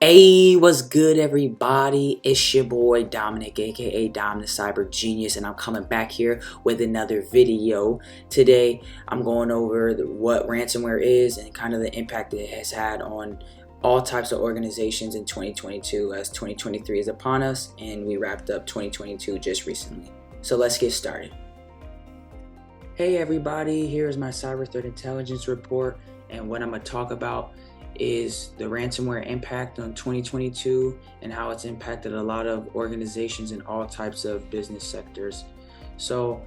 Hey, what's good, everybody? It's your boy Dominic, aka Dom the Cyber Genius, and I'm coming back here with another video. Today, I'm going over what ransomware is and kind of the impact it has had on all types of organizations in 2022, as 2023 is upon us, and we wrapped up 2022 just recently. So let's get started. Hey, everybody, here's my Cyber Threat Intelligence Report, and what I'm going to talk about is the ransomware impact on 2022 and how it's impacted a lot of organizations in all types of business sectors. So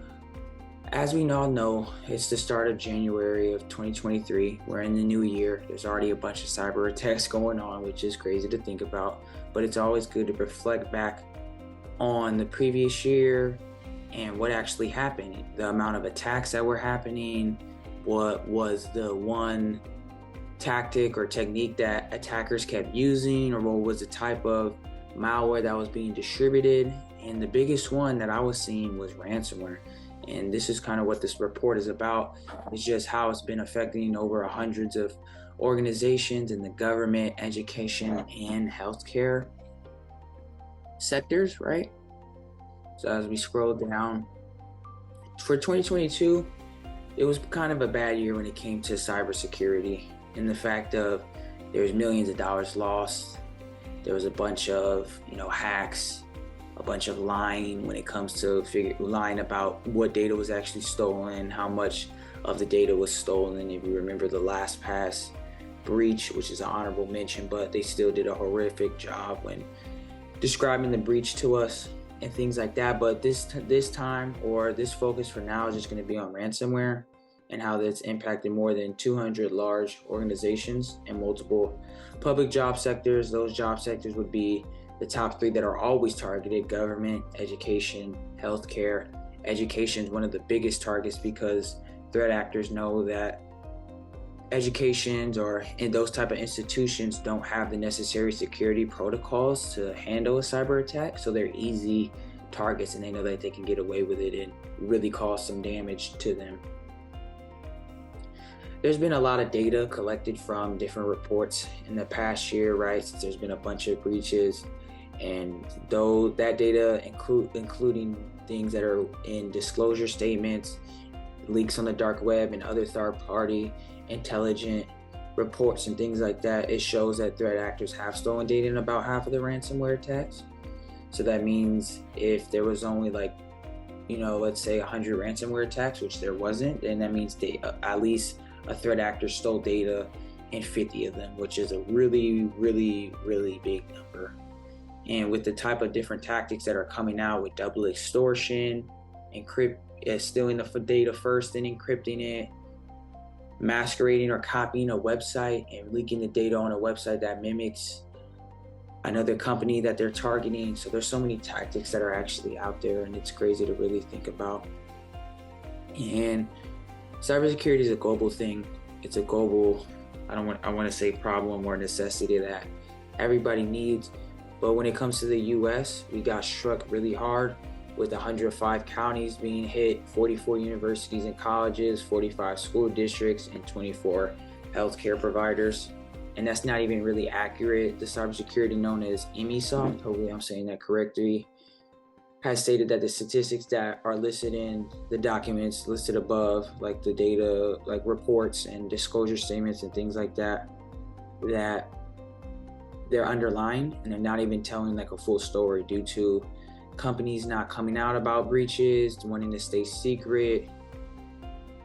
as we all know, it's the start of January of 2023. We're in the new year. There's already a bunch of cyber attacks going on, which is crazy to think about, but it's always good to reflect back on the previous year and what actually happened, the amount of attacks that were happening, what was the one tactic or technique that attackers kept using, or what was the type of malware that was being distributed. And the biggest one that I was seeing was ransomware. And this is kind of what this report is about. It's just how it's been affecting over hundreds of organizations in the government, education, and healthcare sectors, right? So as we scroll down, for 2022, it was kind of a bad year when it came to cybersecurity. In the fact of there was millions of dollars lost, there was a bunch of hacks, a bunch of lying when it comes to lying about what data was actually stolen, how much of the data was stolen. If you remember the LastPass breach, which is an honorable mention, but they still did a horrific job when describing the breach to us and things like that. But this time, or this focus for now, is just going to be on ransomware and how that's impacted more than 200 large organizations and multiple public job sectors. Those job sectors would be the top three that are always targeted: government, education, healthcare. Education is one of the biggest targets because threat actors know that educations or in those type of institutions don't have the necessary security protocols to handle a cyber attack, so they're easy targets and they know that they can get away with it and really cause some damage to them. There's been a lot of data collected from different reports in the past year, right? Since there's been a bunch of breaches, and though that data including things that are in disclosure statements, leaks on the dark web, and other third-party intelligent reports and things like that, it shows that threat actors have stolen data in about half of the ransomware attacks. So that means if there was only let's say 100 ransomware attacks, which there wasn't, then that means at least a threat actor stole data in 50 of them, which is a really, really, really big number. And with the type of different tactics that are coming out with double extortion, stealing the data first and encrypting it, masquerading or copying a website and leaking the data on a website that mimics another company that they're targeting. So there's so many tactics that are actually out there, and it's crazy to really think about. And cybersecurity is a global thing. It's a global, I want to say problem or necessity that everybody needs. But when it comes to the US, we got struck really hard with 105 counties being hit, 44 universities and colleges, 45 school districts, and 24 healthcare providers. And that's not even really accurate. The cybersecurity known as EMISOFT, hopefully I'm saying that correctly, has stated that the statistics that are listed in the documents listed above, like the data, like reports and disclosure statements and things like that, that they're underlined and they're not even telling a full story due to companies not coming out about breaches, wanting to stay secret,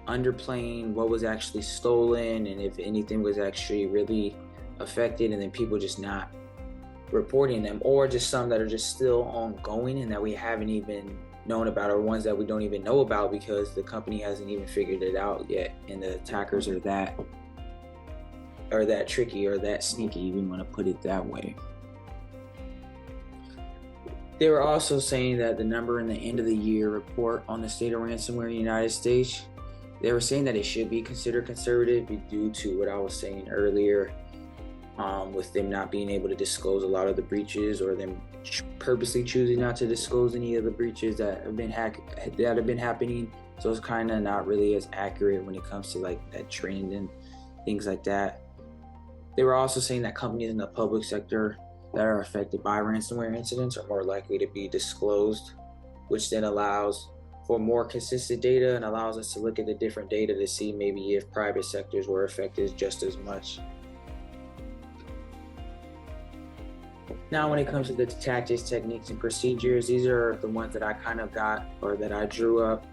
underplaying what was actually stolen and if anything was actually really affected, and then people just not reporting them, or just some that are just still ongoing and that we haven't even known about, or ones that we don't even know about because the company hasn't even figured it out yet, and the attackers are that tricky or that sneaky, if you want to put it that way. They were also saying that the number in the end of the year report on the state of ransomware in the United States, they were saying that it should be considered conservative due to what I was saying earlier, with them not being able to disclose a lot of the breaches, or them purposely choosing not to disclose any of the breaches that have been happening. So it's kind of not really as accurate when it comes to that trend and things like that. They were also saying that companies in the public sector that are affected by ransomware incidents are more likely to be disclosed, which then allows for more consistent data and allows us to look at the different data to see maybe if private sectors were affected just as much. Now, when it comes to the tactics, techniques, and procedures, these are the ones that I kind of got, or that I drew up.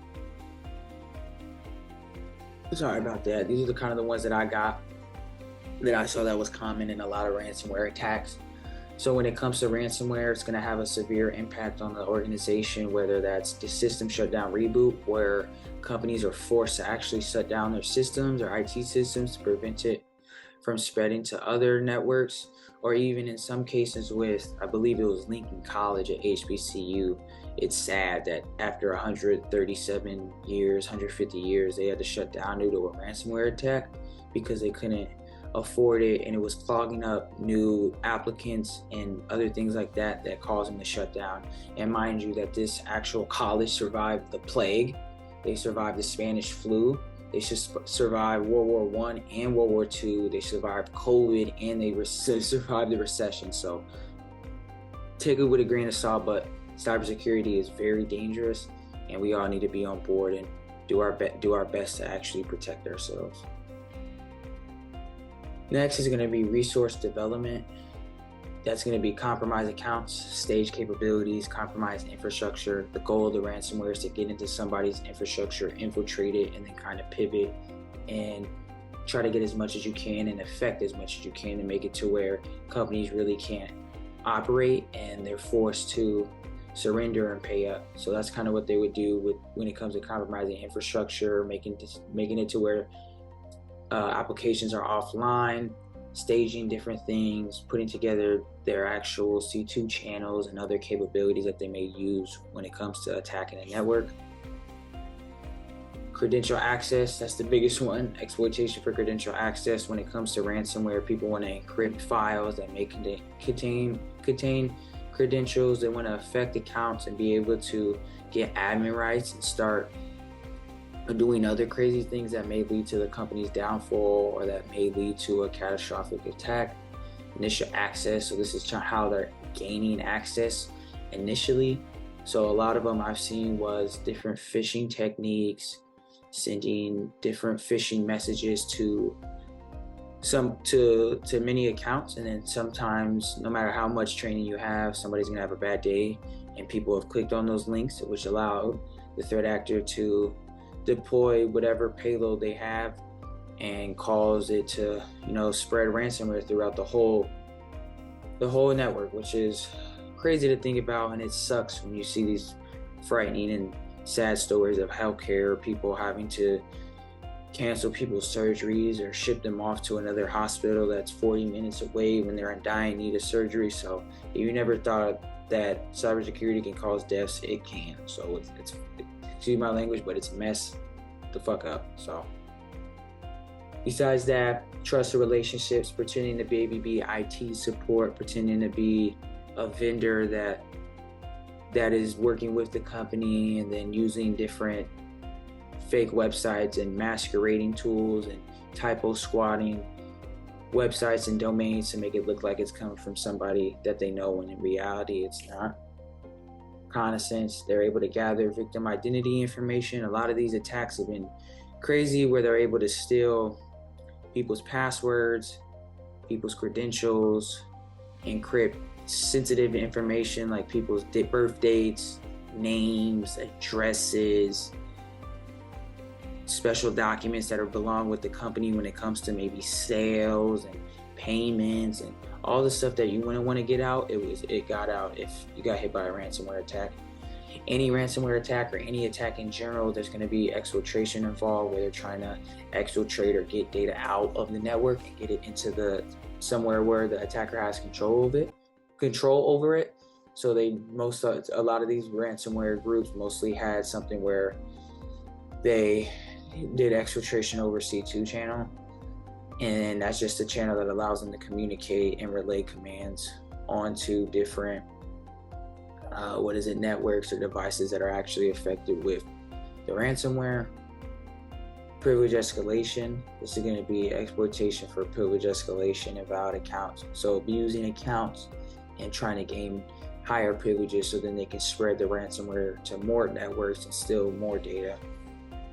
Sorry about that. These are the kind of the ones that I got, that I saw that was common in a lot of ransomware attacks. So when it comes to ransomware, it's going to have a severe impact on the organization, whether that's the system shutdown reboot, where companies are forced to actually shut down their systems or IT systems to prevent it from spreading to other networks, or even in some cases with, I believe it was Lincoln College at HBCU. It's sad that after 137 years, 150 years, they had to shut down due to a ransomware attack because they couldn't afford it, and it was clogging up new applicants and other things like that that caused them to shut down. And mind you that this actual college survived the plague, they survived the Spanish flu, they survived World War I and World War II, they survived COVID, and they survived the recession. So take it with a grain of salt, but cybersecurity is very dangerous, and we all need to be on board and do our best to actually protect ourselves. Next is going to be resource development. That's going to be compromised accounts, stage capabilities, compromised infrastructure. The goal of the ransomware is to get into somebody's infrastructure, infiltrate it, and then kind of pivot and try to get as much as you can and affect as much as you can to make it to where companies really can't operate and they're forced to surrender and pay up. So that's kind of what they would do when it comes to compromising infrastructure, making it to where applications are offline, staging different things, putting together their actual C2 channels and other capabilities that they may use when it comes to attacking a network. Credential access, that's the biggest one. Exploitation for credential access. When it comes to ransomware, people want to encrypt files that may contain credentials. They want to affect accounts and be able to get admin rights and start doing other crazy things that may lead to the company's downfall or that may lead to a catastrophic attack. Initial access, so this is how they're gaining access initially. So a lot of them I've seen was different phishing techniques, sending different phishing messages to many accounts, and then sometimes, no matter how much training you have, somebody's gonna have a bad day and people have clicked on those links, which allowed the threat actor to deploy whatever payload they have and cause it to, spread ransomware throughout the whole network, which is crazy to think about. And it sucks when you see these frightening and sad stories of healthcare, people having to cancel people's surgeries or ship them off to another hospital that's 40 minutes away when they're in dying need of surgery. So if you never thought that cybersecurity can cause deaths, it can. So it's excuse my language, but it's mess the fuck up. So besides that, trusted relationships, pretending to maybe be IT support, pretending to be a vendor that is working with the company, and then using different fake websites and masquerading tools and typo squatting websites and domains to make it look like it's coming from somebody that they know, when in reality it's not. Reconnaissance, they're able to gather victim identity information. A lot of these attacks have been crazy, where they're able to steal people's passwords, people's credentials, encrypt sensitive information like people's birth dates, names, addresses, special documents that belong with the company when it comes to maybe sales and payments and all the stuff that you wouldn't want to get out. It got out if you got hit by a ransomware attack. Any ransomware attack or any attack in general, there's going to be exfiltration involved, where they're trying to exfiltrate or get data out of the network and get it into somewhere where the attacker has control over it. So a lot of these ransomware groups mostly had something where they did exfiltration over C2 channel, and that's just a channel that allows them to communicate and relay commands onto different networks or devices that are actually affected with the ransomware. Privilege escalation. This is going to be exploitation for privilege escalation and valid accounts. So abusing accounts and trying to gain higher privileges so then they can spread the ransomware to more networks and steal more data.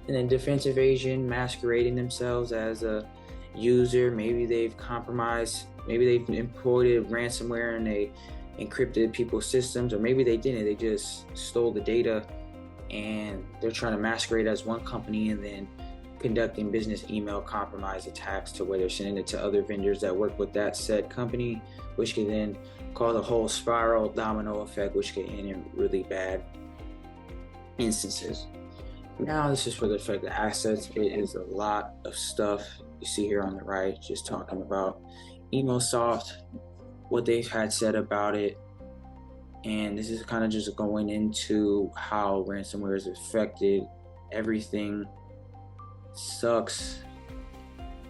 And then defense evasion, masquerading themselves as a user. Maybe they've compromised, maybe they've imported ransomware and they encrypted people's systems, or maybe they didn't, they just stole the data and they're trying to masquerade as one company and then conducting business email compromise attacks to where they're sending it to other vendors that work with that said company, which can then cause a whole spiral domino effect, which can end in really bad instances. Now this is for the affected assets. It is a lot of stuff you see here on the right, just talking about EmoSoft, what they've had said about it. And this is kind of just going into how ransomware has affected everything. Sucks.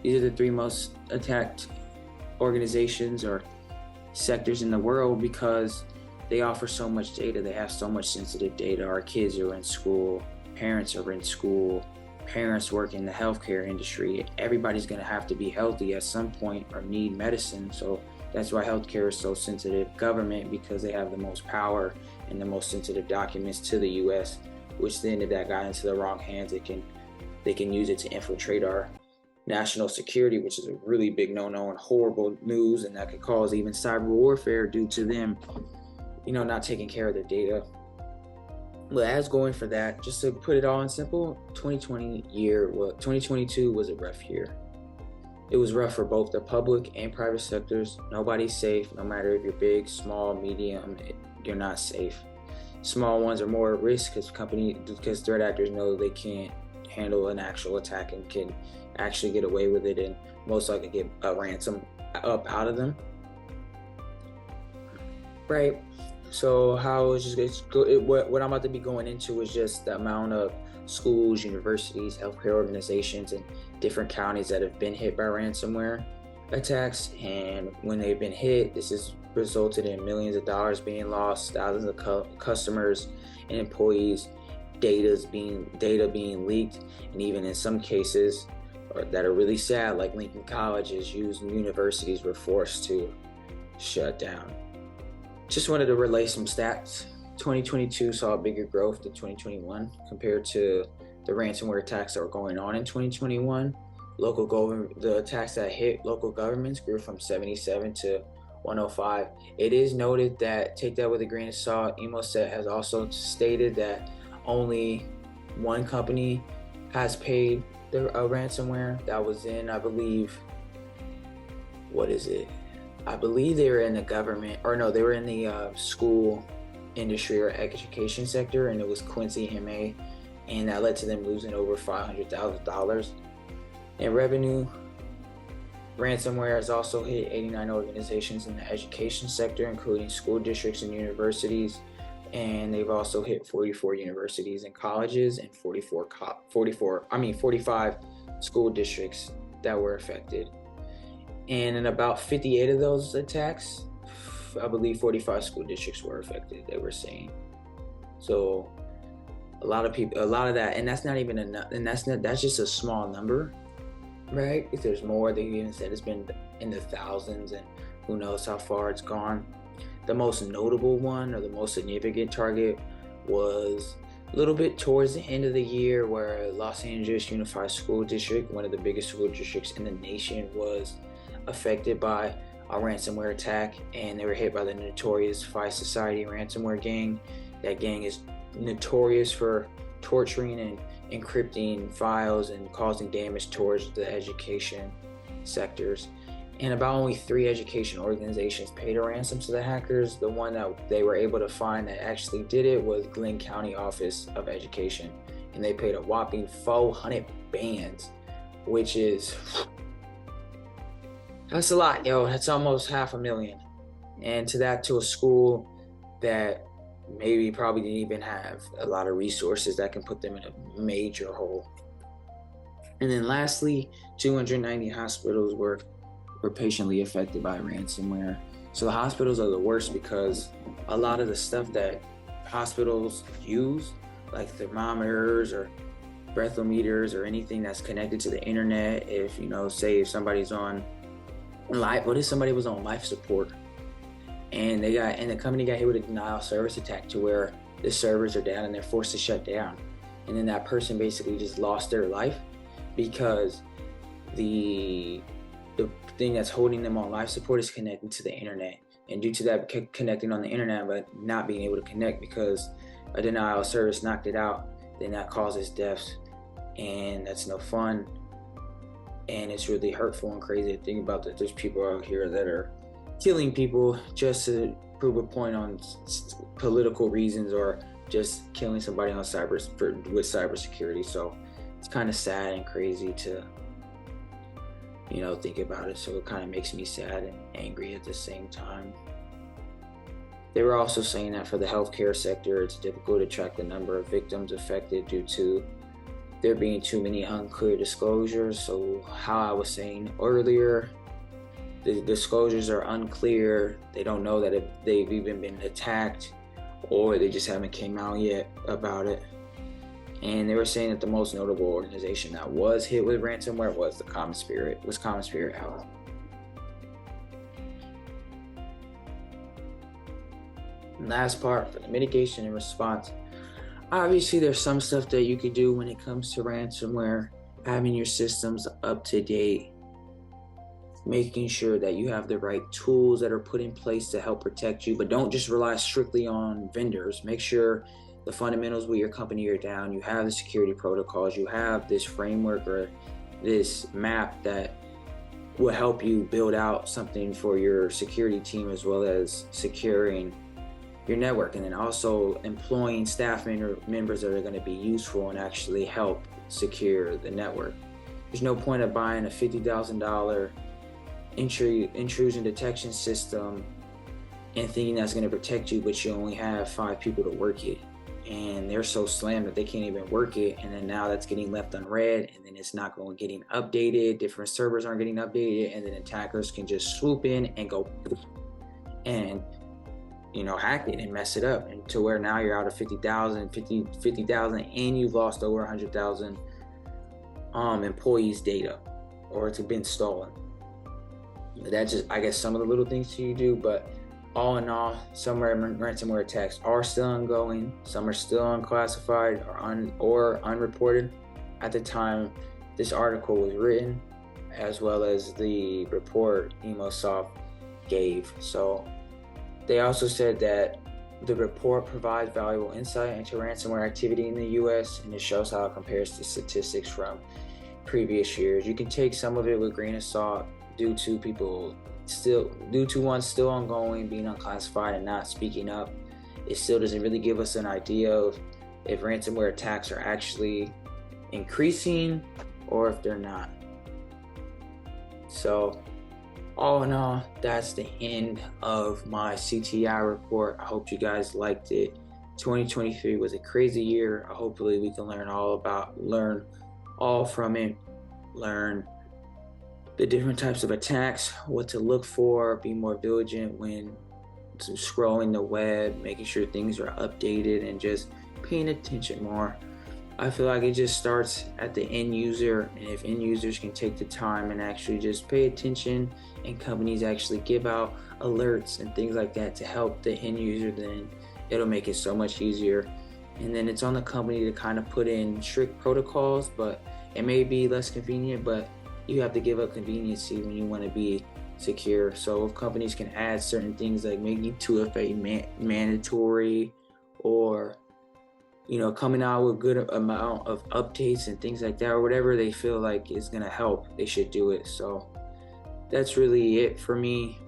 These are the 3 most attacked organizations or sectors in the world because they offer so much data. They have so much sensitive data. Our kids are in school, parents are in school, parents work in the healthcare industry. Everybody's going to have to be healthy at some point or need medicine. So that's why healthcare is so sensitive. Government, because they have the most power and the most sensitive documents to the US, which then if that got into the wrong hands, they can use it to infiltrate our national security, which is a really big no-no and horrible news, and that could cause even cyber warfare due to them, not taking care of their data. But as going for that, just to put it all in simple, 2022 was a rough year. It was rough for both the public and private sectors. Nobody's safe, no matter if you're big, small, medium, you're not safe. Small ones are more at risk because threat actors know they can't handle an actual attack and can actually get away with it and most likely get a ransom up out of them. Right? So what I'm about to be going into is just the amount of schools, universities, healthcare organizations, and different counties that have been hit by ransomware attacks. And when they've been hit, this has resulted in millions of dollars being lost, thousands of customers and employees' data being leaked, and even in some cases that are really sad, like Lincoln colleges, universities were forced to shut down. Just wanted to relay some stats. 2022 saw a bigger growth than 2021 compared to the ransomware attacks that were going on in 2021. The attacks that hit local governments grew from 77 to 105. It is noted that, take that with a grain of salt, EmoSet has also stated that only one company has paid a ransomware. That was in, I believe they were in the government, they were in the school industry or education sector, and it was Quincy MA, and that led to them losing over $500,000 in revenue. Ransomware has also hit 89 organizations in the education sector, including school districts and universities, and they've also hit 44 universities and colleges and 45 school districts that were affected. And in about 58 of those attacks, I believe 45 school districts were affected, they were saying. So a lot of that, and that's not even enough, and that's just a small number, right? If there's more, they even said it's been in the thousands, and who knows how far it's gone. The most notable one, or the most significant target, was a little bit towards the end of the year, where Los Angeles Unified School District, one of the biggest school districts in the nation, was affected by a ransomware attack, and they were hit by the notorious Phi Society ransomware gang. That gang is notorious for torturing and encrypting files and causing damage towards the education sectors. And about only 3 education organizations paid a ransom to the hackers. The one that they were able to find that actually did it was Glenn County Office of Education, and they paid a whopping 400 bands, which is, that's a lot, that's almost $500,000. And to a school that probably didn't even have a lot of resources that can put them in a major hole. And then lastly, 290 hospitals were patiently affected by ransomware. So the hospitals are the worst because a lot of the stuff that hospitals use, like thermometers or breathometers or anything that's connected to the internet. If say if somebody's on life, what if somebody was on life support and the company got hit with a denial of service attack to where the servers are down and they're forced to shut down, and then that person basically just lost their life because the thing that's holding them on life support is connected to the internet, and due to that connecting on the internet but not being able to connect because a denial of service knocked it out, then that causes deaths, and that's no fun. And it's really hurtful and crazy to think about that there's people out here that are killing people just to prove a point on political reasons, or just killing somebody on with cybersecurity. So it's kind of sad and crazy to think about it. So it kind of makes me sad and angry at the same time. They were also saying that for the healthcare sector, it's difficult to track the number of victims affected due to there being too many unclear disclosures. So how I was saying earlier, the disclosures are unclear. They don't know that if they've even been attacked, or they just haven't came out yet about it. And they were saying that the most notable organization that was hit with ransomware was Common Spirit Health. Last part, for the mitigation and response. Obviously, there's some stuff that you could do when it comes to ransomware, having your systems up to date, making sure that you have the right tools that are put in place to help protect you, but don't just rely strictly on vendors. Make sure the fundamentals with your company are down. You have the security protocols. You have this framework or this map that will help you build out something for your security team, as well as securing your network, and then also employing staff members that are going to be useful and actually help secure the network. There's no point of buying a $50,000 intrusion detection system and thinking that's going to protect you, but you only have 5 people to work it, and they're so slammed that they can't even work it, and then now that's getting left unread, and then it's not getting updated. Different servers aren't getting updated, and then attackers can just swoop in and go and hack it and mess it up, and to where now you're out of 50,000 and you've lost over 100,000 employees' data, or it's been stolen. That's just, I guess, some of the little things you do, but all in all, some ransomware attacks are still ongoing. Some are still unclassified or unreported at the time this article was written, as well as the report Emosoft gave. So they also said that the report provides valuable insight into ransomware activity in the U.S., and it shows how it compares to statistics from previous years. You can take some of it with a grain of salt due to one still ongoing, being unclassified and not speaking up. It still doesn't really give us an idea of if ransomware attacks are actually increasing or if they're not. So all in all, that's the end of my CTI report. I hope you guys liked it. 2023 was a crazy year. Hopefully we can learn all from it, learn the different types of attacks, what to look for, be more vigilant when scrolling the web, making sure things are updated, and just paying attention more. I feel like it just starts at the end user, and if end users can take the time and actually just pay attention, and companies actually give out alerts and things like that to help the end user, then it'll make it so much easier. And then it's on the company to kind of put in strict protocols, but it may be less convenient, but you have to give up conveniency when you want to be secure. So if companies can add certain things like making 2FA mandatory, or coming out with good amount of updates and things like that, or whatever they feel like is going to help, they should do it. So that's really it for me.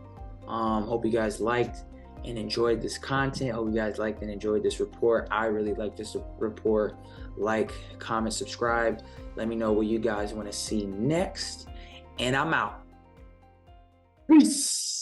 Hope you guys liked and enjoyed this content. Hope you guys liked and enjoyed this report. I really like this report. Like, comment, subscribe. Let me know what you guys want to see next. And I'm out. Peace.